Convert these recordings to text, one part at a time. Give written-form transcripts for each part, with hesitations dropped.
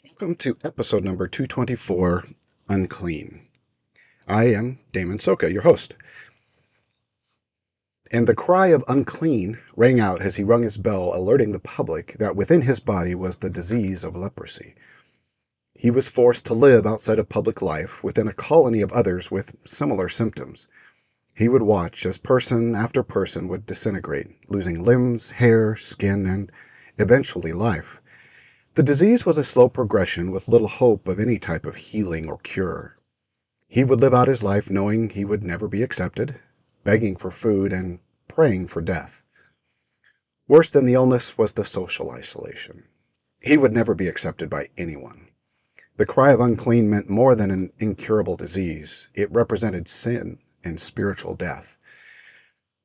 Welcome to episode number 224, Unclean. I am Damon Soka, your host. And the cry of unclean rang out as he rung his bell, alerting the public that within his body was the disease of leprosy. He was forced to live outside of public life within a colony of others with similar symptoms. He would watch as person after person would disintegrate, losing limbs, hair, skin, and eventually life. The disease was a slow progression with little hope of any type of healing or cure. He would live out his life knowing he would never be accepted, begging for food, and praying for death. Worse than the illness was the social isolation. He would never be accepted by anyone. The cry of unclean meant more than an incurable disease. It represented sin and spiritual death.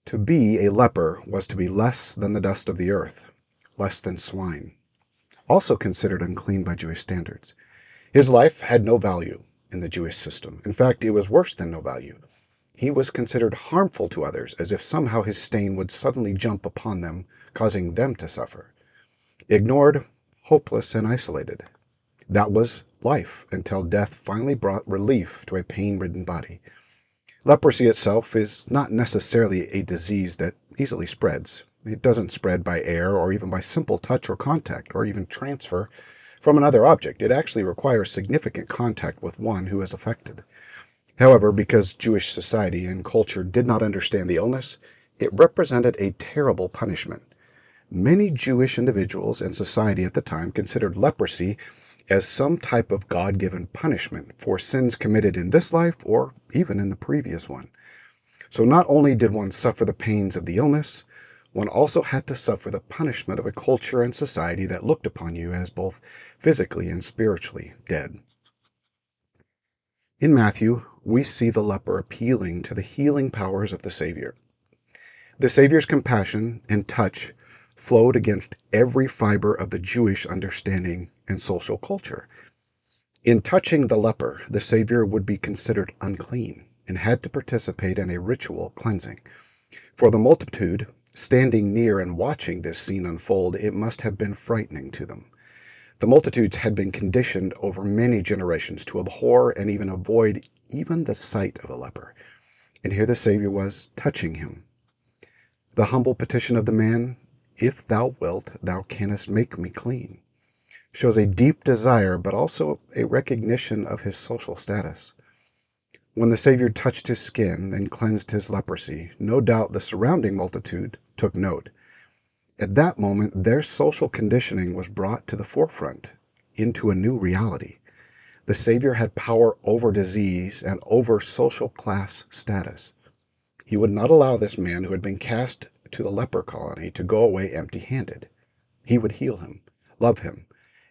To be a leper was to be less than the dust of the earth, less than swine, also considered unclean by Jewish standards. His life had no value in the Jewish system. In fact, it was worse than no value. He was considered harmful to others, as if somehow his stain would suddenly jump upon them, causing them to suffer. Ignored, hopeless, and isolated. That was life until death finally brought relief to a pain-ridden body. Leprosy itself is not necessarily a disease that easily spreads. It doesn't spread by air or even by simple touch or contact or even transfer from another object. It actually requires significant contact with one who is affected. However, because Jewish society and culture did not understand the illness, it represented a terrible punishment. Many Jewish individuals and society at the time considered leprosy as some type of God-given punishment for sins committed in this life or even in the previous one. So not only did one suffer the pains of the illness, one also had to suffer the punishment of a culture and society that looked upon you as both physically and spiritually dead. In Matthew, we see the leper appealing to the healing powers of the Savior. The Savior's compassion and touch flowed against every fiber of the Jewish understanding and social culture. In touching the leper, the Savior would be considered unclean and had to participate in a ritual cleansing. For the multitude, standing near and watching this scene unfold, it must have been frightening to them. The multitudes had been conditioned over many generations to abhor and even avoid even the sight of a leper. And here the Savior was touching him. The humble petition of the man, "If thou wilt, thou canst make me clean," shows a deep desire but also a recognition of his social status. When the Savior touched his skin and cleansed his leprosy, no doubt the surrounding multitude took note. At that moment, their social conditioning was brought to the forefront, into a new reality. The Savior had power over disease and over social class status. He would not allow this man who had been cast to the leper colony to go away empty-handed. He would heal him, love him,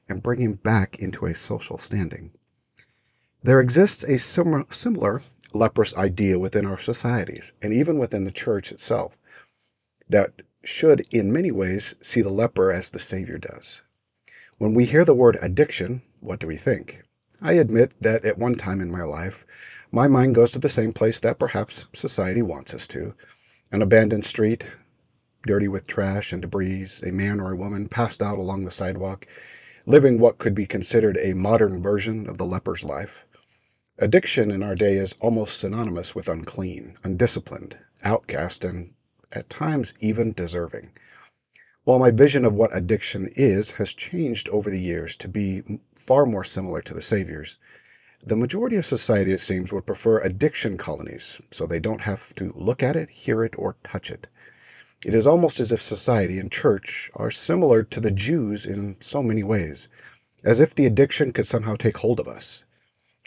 and bring him back into a social standing. There exists a similar leprous idea within our societies, and even within the church itself, that should in many ways see the leper as the Savior does. When we hear the word addiction, what do we think? I admit that at one time in my life, my mind goes to the same place that perhaps society wants us to. An abandoned street, dirty with trash and debris, a man or a woman passed out along the sidewalk, living what could be considered a modern version of the leper's life. Addiction in our day is almost synonymous with unclean, undisciplined, outcast, and at times even deserving. While my vision of what addiction is has changed over the years to be far more similar to the Savior's, the majority of society, it seems, would prefer addiction colonies, so they don't have to look at it, hear it, or touch it. It is almost as if society and church are similar to the Jews in so many ways, as if the addiction could somehow take hold of us.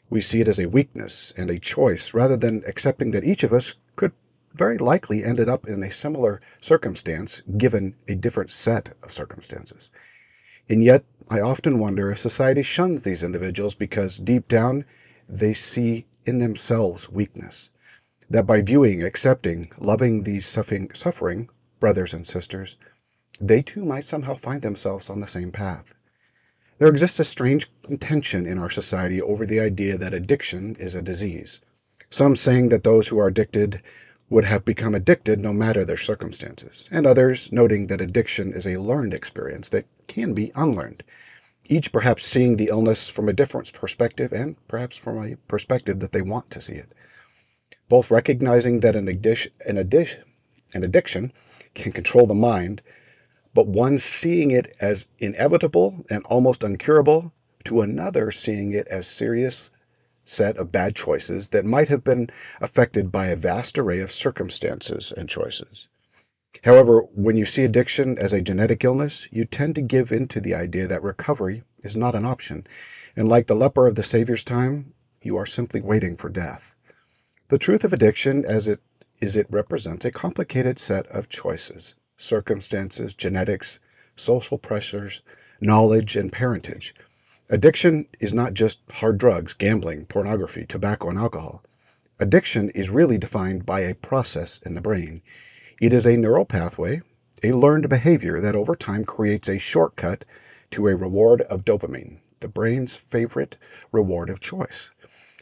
We see it as a weakness and a choice, rather than accepting that each of us could very likely ended up in a similar circumstance, given a different set of circumstances. And yet, I often wonder if society shuns these individuals because deep down they see in themselves weakness. That by viewing, accepting, loving these suffering brothers and sisters, they too might somehow find themselves on the same path. There exists a strange contention in our society over the idea that addiction is a disease. Some saying that those who are addicted would have become addicted no matter their circumstances, and others noting that addiction is a learned experience that can be unlearned. each perhaps seeing the illness from a different perspective and perhaps from a perspective that they want to see it. Both recognizing that an addiction can control the mind, but one seeing it as inevitable and almost uncurable, to another seeing it as serious set of bad choices that might have been affected by a vast array of circumstances and choices. However, when you see addiction as a genetic illness, you tend to give in to the idea that recovery is not an option, and like the leper of the Savior's time, you are simply waiting for death. The truth of addiction as it represents a complicated set of choices, circumstances, genetics, social pressures, knowledge, and parentage. Addiction is not just hard drugs, gambling, pornography, tobacco, and alcohol. Addiction is really defined by a process in the brain. It is a neural pathway, a learned behavior that over time creates a shortcut to a reward of dopamine, the brain's favorite reward of choice.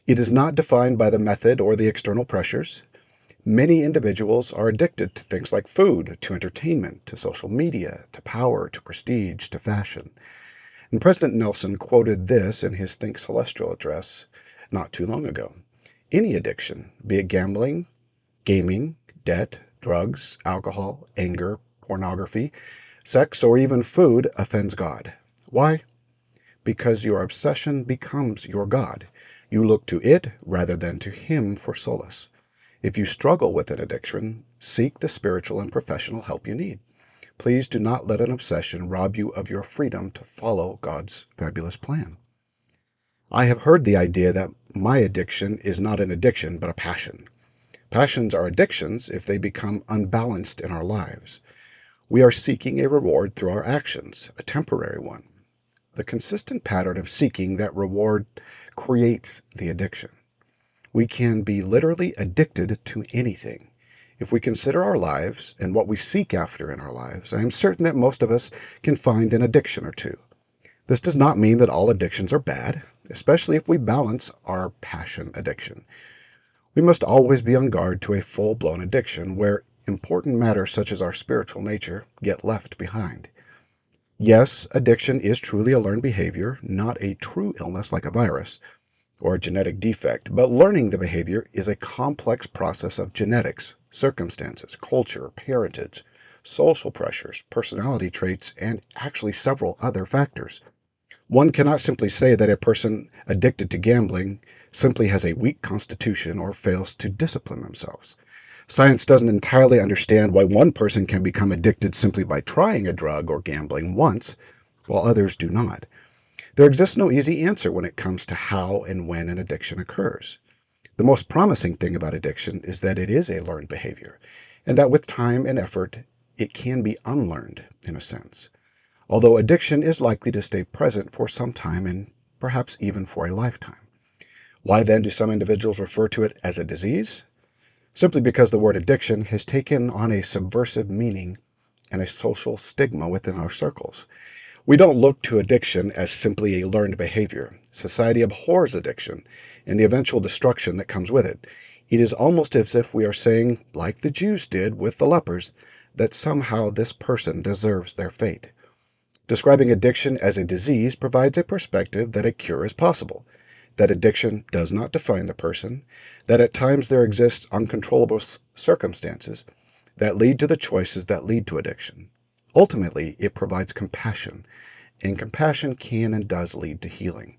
It is not defined by the method or the external pressures. Many individuals are addicted to things like food, to entertainment, to social media, to power, to prestige, to fashion. And President Nelson quoted this in his Think Celestial address not too long ago. Any addiction, be it gambling, gaming, debt, drugs, alcohol, anger, pornography, sex, or even food, offends God. Why? Because your obsession becomes your God. You look to it rather than to Him for solace. If you struggle with an addiction, seek the spiritual and professional help you need. Please do not let an obsession rob you of your freedom to follow God's fabulous plan. I have heard the idea that my addiction is not an addiction, but a passion. Passions are addictions if they become unbalanced in our lives. We are seeking a reward through our actions, a temporary one. The consistent pattern of seeking that reward creates the addiction. We can be literally addicted to anything. If we consider our lives and what we seek after in our lives, I am certain that most of us can find an addiction or two. This does not mean that all addictions are bad, especially if we balance our passion addiction. We must always be on guard to a full-blown addiction where important matters such as our spiritual nature get left behind. Yes, addiction is truly a learned behavior, not a true illness like a virus or a genetic defect, but learning the behavior is a complex process of genetics, circumstances, culture, parentage, social pressures, personality traits, and actually several other factors. One cannot simply say that a person addicted to gambling simply has a weak constitution or fails to discipline themselves. Science doesn't entirely understand why one person can become addicted simply by trying a drug or gambling once, while others do not. There exists no easy answer when it comes to how and when an addiction occurs. The most promising thing about addiction is that it is a learned behavior, and that with time and effort, it can be unlearned, in a sense. Although addiction is likely to stay present for some time and perhaps even for a lifetime. Why then do some individuals refer to it as a disease? Simply because the word addiction has taken on a subversive meaning and a social stigma within our circles. We don't look to addiction as simply a learned behavior. Society abhors addiction and the eventual destruction that comes with it. It is almost as if we are saying, like the Jews did with the lepers, that somehow this person deserves their fate. Describing addiction as a disease provides a perspective that a cure is possible, that addiction does not define the person, that at times there exists uncontrollable circumstances that lead to the choices that lead to addiction. Ultimately, it provides compassion, and compassion can and does lead to healing.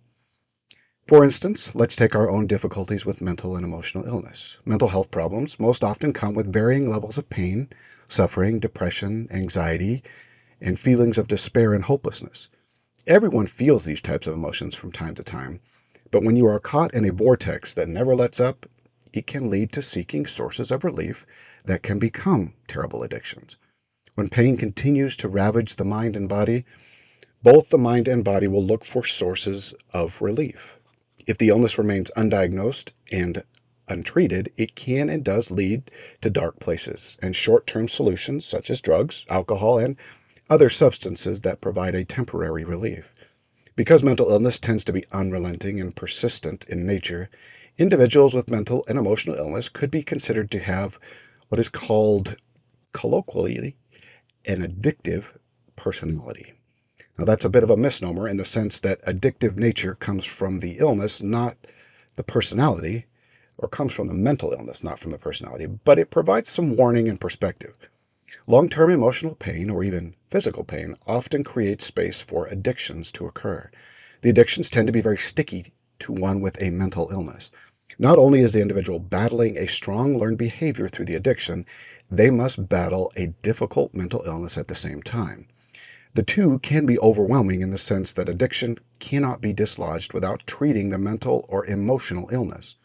For instance, let's take our own difficulties with mental and emotional illness. Mental health problems most often come with varying levels of pain, suffering, depression, anxiety, and feelings of despair and hopelessness. Everyone feels these types of emotions from time to time, but when you are caught in a vortex that never lets up, it can lead to seeking sources of relief that can become terrible addictions. When pain continues to ravage the mind and body, both the mind and body will look for sources of relief. If the illness remains undiagnosed and untreated, it can and does lead to dark places and short-term solutions such as drugs, alcohol, and other substances that provide a temporary relief. Because mental illness tends to be unrelenting and persistent in nature, individuals with mental and emotional illness could be considered to have what is called colloquially an addictive personality. Now, that's a bit of a misnomer in the sense that addictive nature comes from the illness, not the personality, or comes from the mental illness, not from the personality, but it provides some warning and perspective. Long-term emotional pain or even physical pain often creates space for addictions to occur. The addictions tend to be very sticky to one with a mental illness. Not only is the individual battling a strong learned behavior through the addiction, they must battle a difficult mental illness at the same time. The two can be overwhelming in the sense that addiction cannot be dislodged without treating the mental or emotional illness.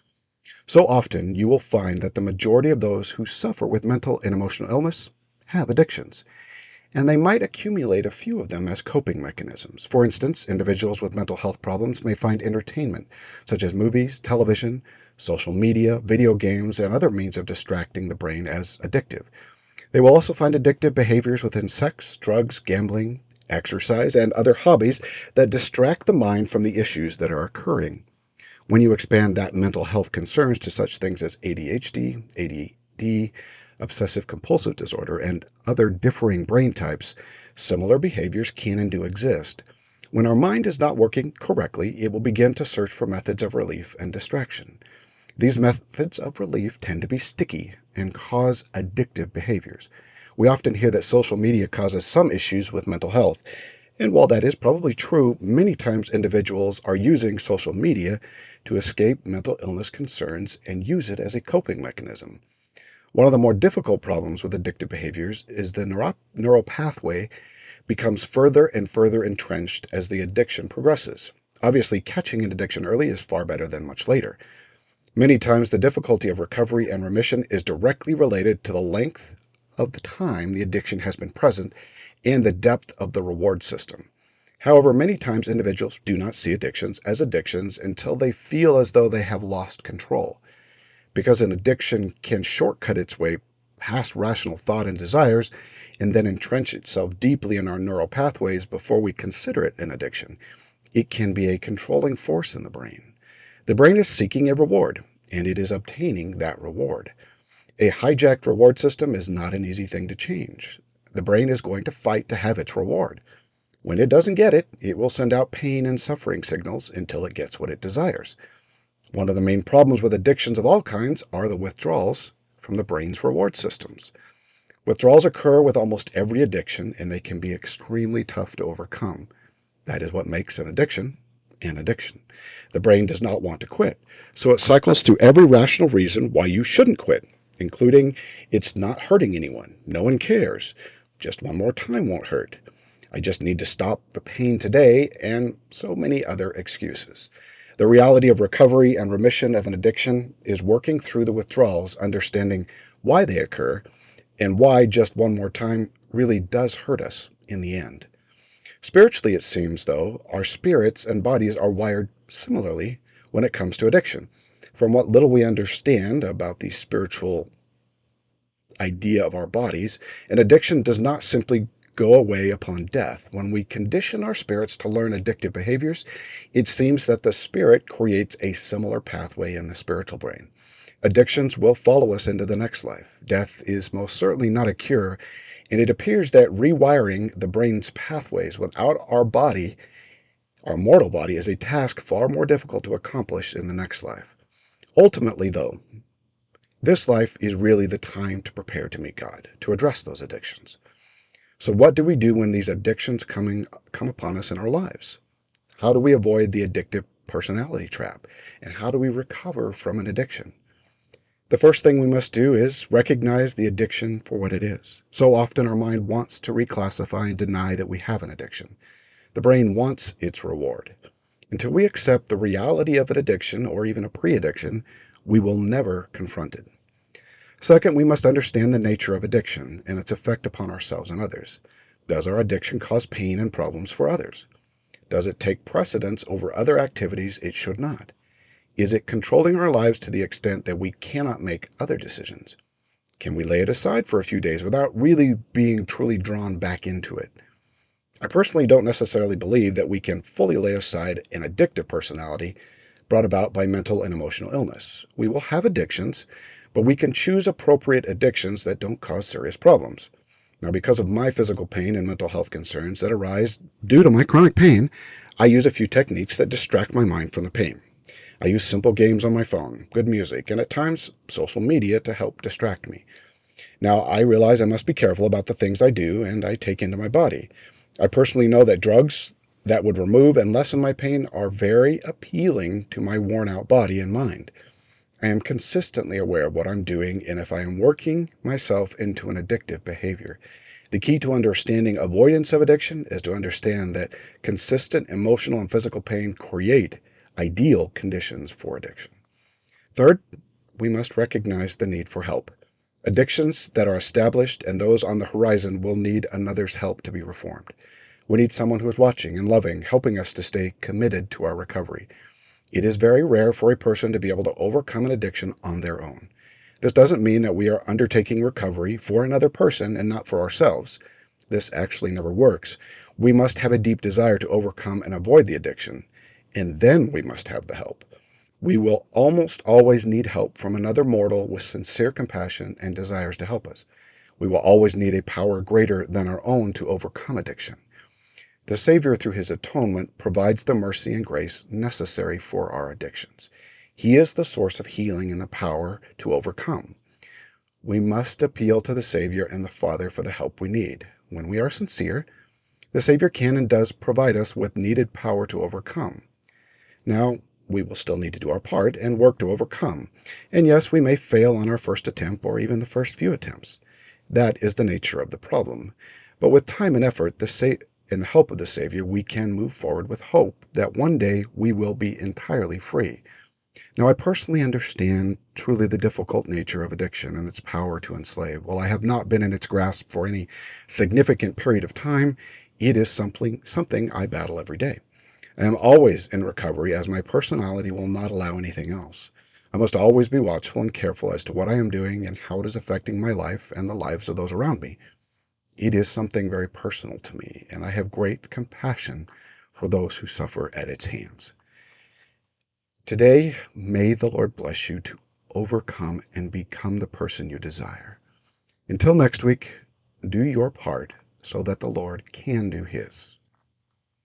So often, you will find that the majority of those who suffer with mental and emotional illness have addictions, and they might accumulate a few of them as coping mechanisms. For instance, individuals with mental health problems may find entertainment, such as movies, television, social media, video games, and other means of distracting the brain as addictive. They will also find addictive behaviors within sex, drugs, gambling, exercise, and other hobbies that distract the mind from the issues that are occurring. When you expand that mental health concerns to such things as ADHD, ADD, obsessive compulsive disorder, and other differing brain types, similar behaviors can and do exist. When our mind is not working correctly, it will begin to search for methods of relief and distraction. These methods of relief tend to be sticky and cause addictive behaviors. We often hear that social media causes some issues with mental health, and while that is probably true, many times individuals are using social media to escape mental illness concerns and use it as a coping mechanism. One of the more difficult problems with addictive behaviors is the neural pathway becomes further and further entrenched as the addiction progresses. Obviously, catching an addiction early is far better than much later. Many times, the difficulty of recovery and remission is directly related to the length of the time the addiction has been present and the depth of the reward system. However, many times individuals do not see addictions as addictions until they feel as though they have lost control. Because an addiction can shortcut its way past rational thought and desires and then entrench itself deeply in our neural pathways before we consider it an addiction, it can be a controlling force in the brain. The brain is seeking a reward, and it is obtaining that reward. A hijacked reward system is not an easy thing to change. The brain is going to fight to have its reward. When it doesn't get it, it will send out pain and suffering signals until it gets what it desires. One of the main problems with addictions of all kinds are the withdrawals from the brain's reward systems. Withdrawals occur with almost every addiction, and they can be extremely tough to overcome. That is what makes an addiction an addiction. The brain does not want to quit, so it cycles through every rational reason why you shouldn't quit, including it's not hurting anyone, no one cares, just one more time won't hurt, I just need to stop the pain today, and so many other excuses. The reality of recovery and remission of an addiction is working through the withdrawals, understanding why they occur, and why just one more time really does hurt us in the end. Spiritually, it seems, though, our spirits and bodies are wired similarly when it comes to addiction. From what little we understand about the spiritual idea of our bodies, an addiction does not simply go away upon death. When we condition our spirits to learn addictive behaviors, it seems that the spirit creates a similar pathway in the spiritual brain. Addictions will follow us into the next life. Death is most certainly not a cure, and it appears that rewiring the brain's pathways without our body, our mortal body, is a task far more difficult to accomplish in the next life. Ultimately, though, this life is really the time to prepare to meet God, to address those addictions. So what do we do when these addictions come upon us in our lives? How do we avoid the addictive personality trap? And how do we recover from an addiction? The first thing we must do is recognize the addiction for what it is. So often our mind wants to reclassify and deny that we have an addiction. The brain wants its reward. Until we accept the reality of an addiction or even a pre-addiction, we will never confront it. Second, we must understand the nature of addiction and its effect upon ourselves and others. Does our addiction cause pain and problems for others? Does it take precedence over other activities it should not? Is it controlling our lives to the extent that we cannot make other decisions? Can we lay it aside for a few days without really being truly drawn back into it? I personally don't necessarily believe that we can fully lay aside an addictive personality brought about by mental and emotional illness. We will have addictions, but we can choose appropriate addictions that don't cause serious problems. Now, because of my physical pain and mental health concerns that arise due to my chronic pain, I use a few techniques that distract my mind from the pain. I use simple games on my phone, good music, and at times social media to help distract me. Now, I realize I must be careful about the things I do and I take into my body. I personally know that drugs that would remove and lessen my pain are very appealing to my worn out body and mind. I am consistently aware of what I'm doing and if I am working myself into an addictive behavior. The key to understanding avoidance of addiction is to understand that consistent emotional and physical pain create ideal conditions for addiction. Third, we must recognize the need for help. Addictions that are established and those on the horizon will need another's help to be reformed. We need someone who is watching and loving, helping us to stay committed to our recovery. It is very rare for a person to be able to overcome an addiction on their own. This doesn't mean that we are undertaking recovery for another person and not for ourselves. This actually never works. We must have a deep desire to overcome and avoid the addiction, and then we must have the help. We will almost always need help from another mortal with sincere compassion and desires to help us. We will always need a power greater than our own to overcome addiction. The Savior, through his atonement, provides the mercy and grace necessary for our addictions. He is the source of healing and the power to overcome. We must appeal to the Savior and the Father for the help we need. When we are sincere, the Savior can and does provide us with needed power to overcome. Now, we will still need to do our part and work to overcome. And yes, we may fail on our first attempt or even the first few attempts. That is the nature of the problem. But with time and effort, and the help of the Savior, we can move forward with hope that one day we will be entirely free. Now, I personally understand truly the difficult nature of addiction and its power to enslave. While I have not been in its grasp for any significant period of time, it is something I battle every day. I am always in recovery as my personality will not allow anything else. I must always be watchful and careful as to what I am doing and how it is affecting my life and the lives of those around me. It is something very personal to me, and I have great compassion for those who suffer at its hands. Today, may the Lord bless you to overcome and become the person you desire. Until next week, do your part so that the Lord can do his.